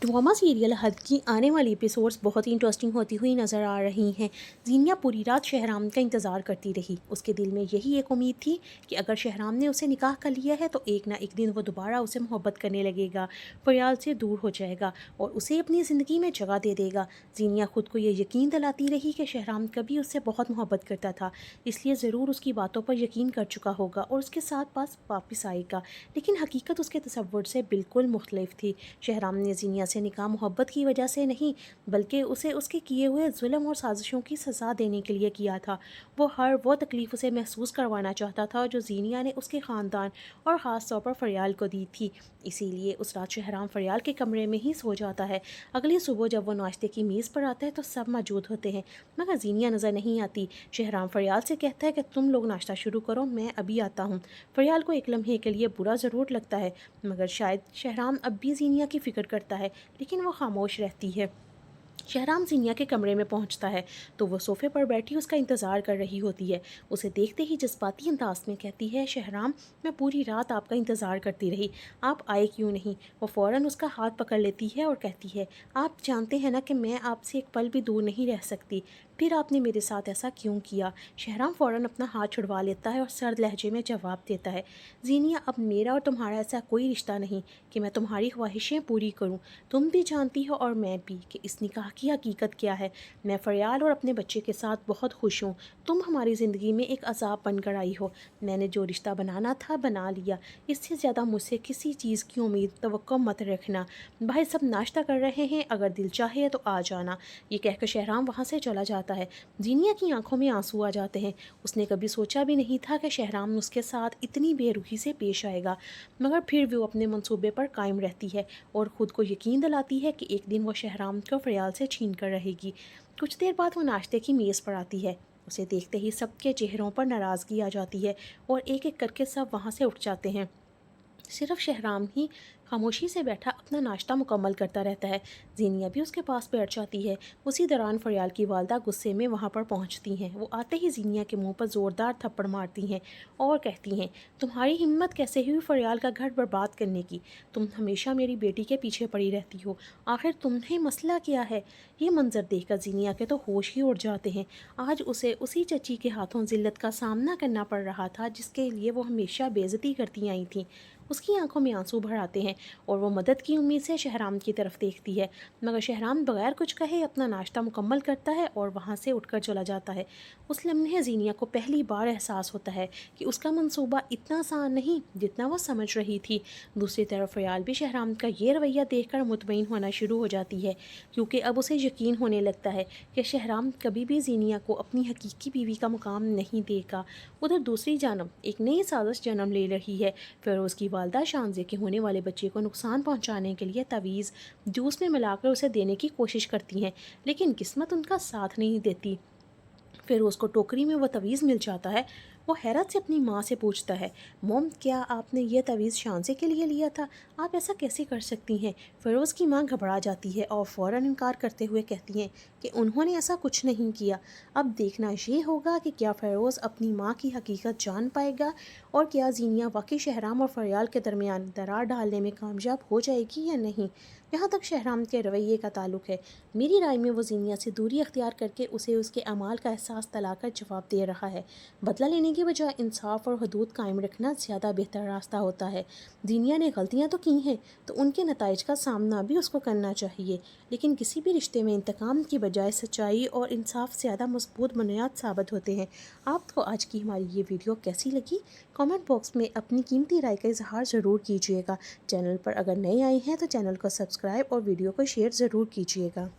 Drama serial हद की आने वाली एपिसोड्स बहुत ही इंटरेस्टिंग होती हुई नज़र आ रही हैं। ज़ीनिया पूरी रात शहराम का इंतज़ार करती रही। उसके दिल में यही एक उम्मीद थी कि अगर शहराम ने उसे निकाह कर लिया है तो एक ना एक दिन वो दोबारा उसे मोहब्बत करने लगेगा, फरियाल से दूर हो जाएगा और उसे अपनी ज़िंदगी में जगह दे देगा। ज़ीनिया खुद को ये यकीन दिलाती रही कि शहराम कभी उससे बहुत मोहब्बत करता था, इसलिए ज़रूर उसकी बातों पर यकीन कर चुका होगा और उसके साथ पास वापस आएगा। लेकिन हकीकत उसके तसव्वुर से बिल्कुल मुख्तलिफ थी। शहराम ने ज़ीनिया से निकाह मोहब्बत की वजह से नहीं, बल्कि उसे उसके किए हुए जुल्म और साजिशों की सज़ा देने के लिए किया था। वो तकलीफ़ उसे महसूस करवाना चाहता था जो ज़ीनिया ने उसके ख़ानदान और ख़ास तौर पर फरियाल को दी थी। इसीलिए उस रात शहराम फरियाल के कमरे में ही सो जाता है। अगली सुबह जब वो नाश्ते की मेज़ पर आता है तो सब मौजूद होते हैं, मगर ज़ीनिया नज़र नहीं आती। शहराम फरियाल से कहता है कि तुम लोग नाश्ता शुरू करो, मैं अभी आता हूँ। फरियाल को एक लम्हे के लिए बुरा ज़रूर लगता है, मगर शायद शहराम अब भी ज़ीनिया की फ़िक्र करता है, लेकिन वो खामोश रहती है। शहराम ज़ीनिया के कमरे में पहुंचता है तो वो सोफ़े पर बैठी उसका इंतज़ार कर रही होती है। उसे देखते ही जज्बाती अंदाज में कहती है, शहराम, मैं पूरी रात आपका इंतज़ार करती रही, आप आए क्यों नहीं। वो फ़ौरन उसका हाथ पकड़ लेती है और कहती है, आप जानते हैं ना कि मैं आपसे एक पल भी दूर नहीं रह सकती, फिर आपने मेरे साथ ऐसा क्यों किया। शहराम फ़ौरन अपना हाथ छुड़वा लेता है और सर्द लहजे में जवाब देता है, ज़ीनिया, अब मेरा और तुम्हारा ऐसा कोई रिश्ता नहीं कि मैं तुम्हारी ख्वाहिशें पूरी करूं। तुम भी जानती हो और मैं भी कि इस निकाह की हकीकत क्या है। मैं फरियाल और अपने बच्चे के साथ बहुत खुश हूँ। तुम हमारी ज़िंदगी में एक अज़ाब बनकर आई हो। मैंने जो रिश्ता बनाना था बना लिया, इससे ज़्यादा मुझसे किसी चीज़ की उम्मीद तवक्को मत रखना। भाई सब नाश्ता कर रहे हैं, अगर दिल चाहे तो आ जाना। ये कहकर शहराम वहाँ से चला जाता है। जीनिया की आंखों में आंसू आ जाते हैं। उसने कभी सोचा भी नहीं था कि शहराम उसके साथ इतनी बेरुखी से पेश आएगा, मगर फिर भी वो अपने मंसूबे पर कायम रहती है और ख़ुद को यकीन दिलाती है कि एक दिन वो शहराम को फरियाल से छीन कर रहेगी। कुछ देर बाद वो नाश्ते की मेज़ पर आती है। उसे देखते ही सबके चेहरों पर नाराज़गी आ जाती है और एक एक करके सब वहाँ से उठ जाते हैं। सिर्फ शहराम ही खामोशी से बैठा अपना नाश्ता मुकम्मल करता रहता है। ज़ीनिया भी उसके पास बैठ जाती है। उसी दौरान फरियाल की वालदा गुस्से में वहाँ पर पहुँचती हैं। वो आते ही ज़ीनिया के मुंह पर ज़ोरदार थप्पड़ मारती हैं और कहती हैं, तुम्हारी हिम्मत कैसे हुई फरियाल का घर बर्बाद करने की। तुम हमेशा मेरी बेटी के पीछे पड़ी रहती हो, आखिर तुम्हें मसला क्या है। ये मंजर देखकर ज़ीनिया के तो होश ही उड़ जाते हैं। आज उसे उसी चची के हाथों ज़िल्लत का सामना करना पड़ रहा था जिसके लिए वो हमेशा बेइज्जती करती आई थी। उसकी आंखों में आंसू भर आते हैं और वो मदद की उम्मीद से शहराम की तरफ देखती है, मगर शहराम बगैर कुछ कहे अपना नाश्ता मुकम्मल करता है और वहाँ से उठकर चला जाता है। उस लम्हे ज़ीनिया को पहली बार एहसास होता है कि उसका मंसूबा इतना आसान नहीं जितना वो समझ रही थी। दूसरी तरफ फयाल भी शहराम का ये रवैया देखकर मुतमईन होना शुरू हो जाती है, क्योंकि अब उसे यकीन होने लगता है कि शहराम कभी भी ज़ीनिया को अपनी हकीकी बीवी का मुकाम नहीं देगा। उधर दूसरी जानब एक नई साजिश जन्म ले रही है। फ़िरोज़ की वालदा शानज़े के होने वाले बच्चे को नुकसान पहुंचाने के लिए तवीज़ जूस में मिलाकर उसे देने की कोशिश करती हैं, लेकिन किस्मत उनका साथ नहीं देती। फिर उसको टोकरी में वो तवीज़ मिल जाता है। वो हैरत से अपनी माँ से पूछता है, मोम, क्या आपने ये तवीज़ शानज़े के लिए लिया था? आप ऐसा कैसे कर सकती हैं? फ़िरोज़ की माँ घबरा जाती है और फ़ौरन इनकार करते हुए कहती हैं कि उन्होंने ऐसा कुछ नहीं किया। अब देखना ये होगा कि क्या फ़िरोज़ अपनी माँ की हकीकत जान पाएगा और क्या ज़ीनिया वाकई शहराम और फरियाल के दरमियान दरार डालने में कामयाब हो जाएगी या नहीं। जहाँ तक शहराम के रवैये का ताल्लुक़ है, मेरी राय में वो ज़ीनिया से दूरी अख्तियार करके उसे उसके अमाल का एहसास दिलाकर जवाब दे रहा है। बदला लेने की बजाय इंसाफ और हदूद कायम रखना ज़्यादा बेहतर रास्ता होता है। ज़ीनिया ने गलतियाँ तो की हैं, तो उनके नताइज का सामना भी उसको करना चाहिए, लेकिन किसी भी रिश्ते में इंतकाम की बजाय सच्चाई और इंसाफ ज़्यादा मजबूत बुनियाद साबित होते हैं। आपको आज की हमारी ये वीडियो कैसी लगी? कमेंट बॉक्स में अपनी कीमती राय का इजहार ज़रूर कीजिएगा। चैनल पर अगर नए आए हैं तो चैनल को सब्सक्राइब और वीडियो को शेयर ज़रूर कीजिएगा।